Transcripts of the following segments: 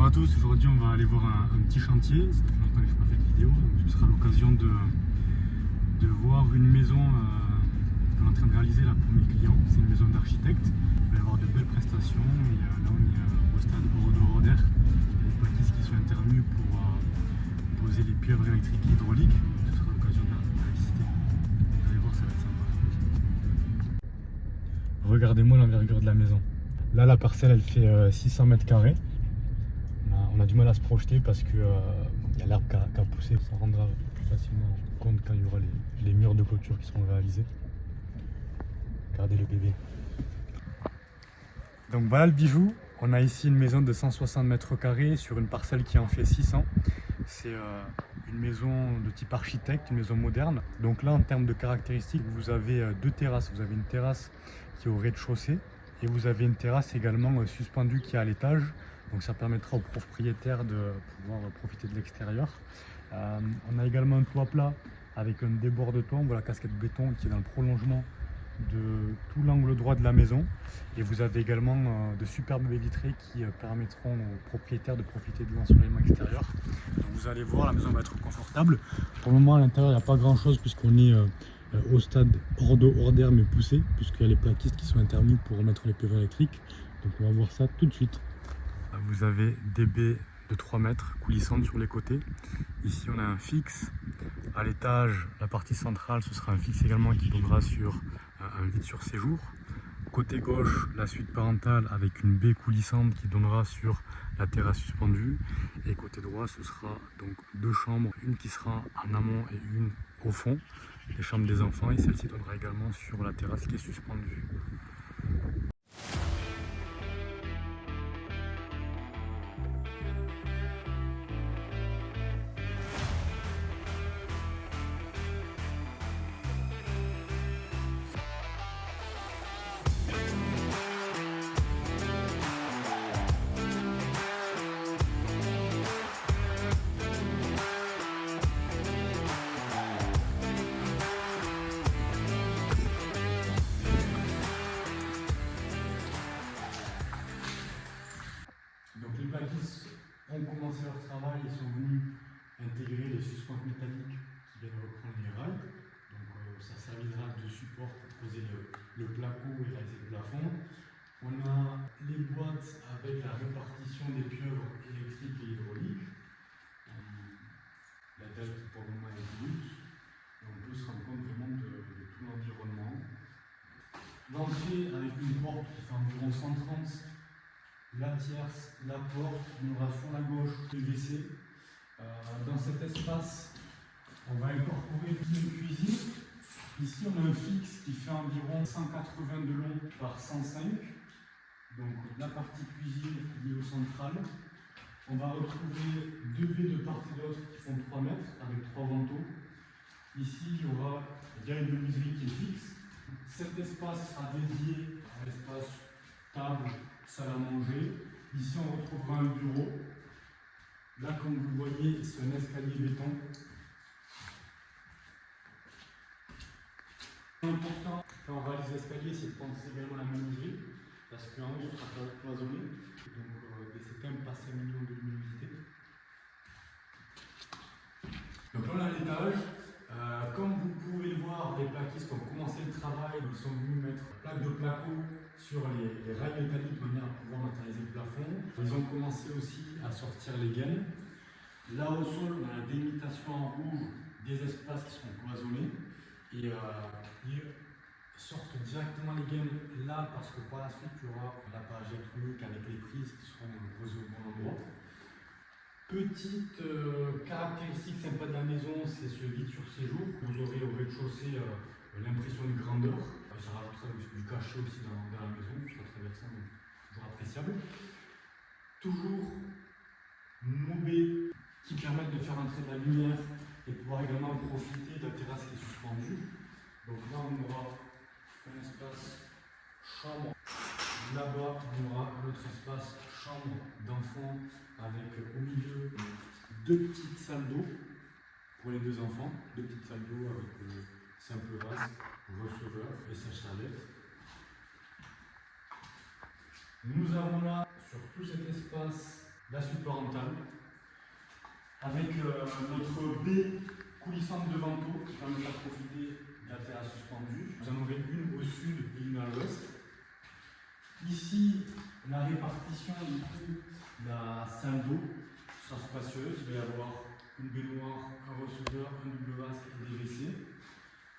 à tous, aujourd'hui on va aller voir un petit chantier, ça fait longtemps que je n'ai pas fait de vidéo, donc ce sera l'occasion de voir une maison qu'on est en train de réaliser là pour mes clients. C'est une maison d'architecte, il va y avoir de belles prestations et là on est au stade Roder. Il y a des plaquistes qui sont intervenus pour poser les pieuvres électriques et hydrauliques, donc ce sera l'occasion de la visiter. Vous allez voir, ça va être sympa. Regardez-moi l'envergure de la maison. Là la parcelle elle fait 600 mètres carrés. On a du mal à se projeter parce que y a l'arbre qui a poussé. Ça rendra plus facilement compte quand il y aura les murs de clôture qui seront réalisés. Regardez le bébé. Donc voilà le bijou. On a ici une maison de 160 mètres carrés sur une parcelle qui en fait 600. C'est une maison de type architecte, une maison moderne. Donc là en termes de caractéristiques, vous avez deux terrasses. Vous avez une terrasse qui est au rez-de-chaussée et vous avez une terrasse également suspendue qui est à l'étage. Donc ça permettra aux propriétaires de pouvoir profiter de l'extérieur. On a également un toit plat avec un débord de toit, voilà, casquette béton qui est dans le prolongement de tout l'angle droit de la maison. Et vous avez également de superbes baies vitrées qui permettront aux propriétaires de profiter de l'ensoleillement extérieur. Donc vous allez voir, la maison va être confortable. Pour le moment à l'intérieur il n'y a pas grand chose puisqu'on est au stade hors d'eau, hors d'air mais poussé, puisqu'il y a les plaquistes qui sont intervenus pour remettre les pieuvres électriques. Donc on va voir ça tout de suite. Vous avez des baies de 3 mètres coulissantes sur les côtés. Ici on a un fixe. À l'étage, la partie centrale, ce sera un fixe également qui donnera sur un vide sur séjour. Côté gauche, la suite parentale avec une baie coulissante qui donnera sur la terrasse suspendue. Et côté droit, ce sera donc deux chambres, une qui sera en amont et une au fond, les chambres des enfants, et celle-ci donnera également sur la terrasse qui est suspendue. Donc les plaquistes ont commencé leur travail et sont venus intégrer les suspentes métalliques qui viennent reprendre les rails. Donc ça servira de support pour poser le placo et réaliser le plafond. On a les boîtes avec la répartition des pieuvres électriques et hydrauliques. La dalle qui pour le moment est brute. Et on peut se rendre compte vraiment de tout l'environnement. L'entrée avec une porte qui fait environ 130. La tierce, la porte, on aura sur la gauche le WC. Dans cet espace, on va incorporer une cuisine. Ici, on a un fixe qui fait environ 180 de long par 105. Donc la partie cuisine liée au central. On va retrouver deux baies de part et d'autre qui font 3 mètres avec 3 vantaux. Ici, il y aura bien une menuiserie qui est fixe. Cet espace sera dédié à l'espace table, salle à manger. Ici, on retrouvera un bureau. Là, comme vous le voyez, c'est un escalier béton. L'important quand on réalise l'escalier, c'est de penser également à la menuiserie, parce qu'en haut, ce sera cloisonné. Donc, c'est quand même pas 5 millions de luminosité. Donc, là, on a l'étage. Comme vous pouvez le voir, les plaquistes ont commencé le travail, ils sont venus mettre plaque de placo sur les rails métalliques de manière à pouvoir matérialiser le plafond. Ils ont commencé aussi à sortir les gaines. Là au sol, on a la délimitation en rouge des espaces qui seront cloisonnés et ils sortent directement les gaines là parce que par la suite il y aura l'appareil électronique avec les prises qui seront posées au bon endroit. Petite caractéristique sympa de la maison, c'est ce vide sur séjour. Vous aurez au rez-de-chaussée l'impression de grandeur. Ça rajoutera du cachet aussi dans la maison, ça sera traversant, donc toujours appréciable. Toujours nos baies qui permettent de faire entrer de la lumière et pouvoir également profiter de la terrasse qui est suspendue. Donc là on aura un espace chambre. Là-bas, on aura un autre espace chambre d'enfants avec au milieu deux petites salles d'eau pour les deux enfants, deux petites salles d'eau avec simple vase, receveur et sèche-serviette. Nous avons là, sur tout cet espace, la suite parentale, avec notre baie coulissante de vantaux qui permet de faire profiter de la terrasse suspendue. Vous en aurez une au sud et une à l'ouest. Ici, la répartition du coup de la salle d'eau sera spacieuse. Il va y avoir une baignoire, un receveur, un double vasque et des WC.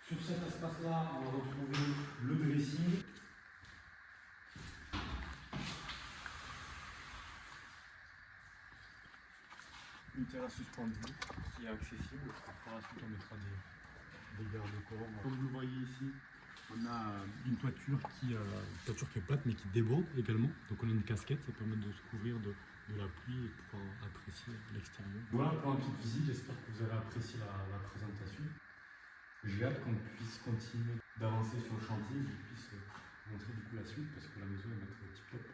Sur cet espace-là, on va retrouver le dressing. Une terrasse suspendue qui est accessible. Par la suite, on mettra des garde-corps. Comme vous le voyez ici, on a une toiture qui est plate mais qui déborde également. Donc on a une casquette, ça permet de se couvrir de la pluie et de pouvoir apprécier l'extérieur. Voilà pour une petite visite, j'espère que vous avez apprécié la présentation. J'ai hâte qu'on puisse continuer d'avancer sur le chantier et que je puisse montrer du coup la suite parce que la maison va être tip top.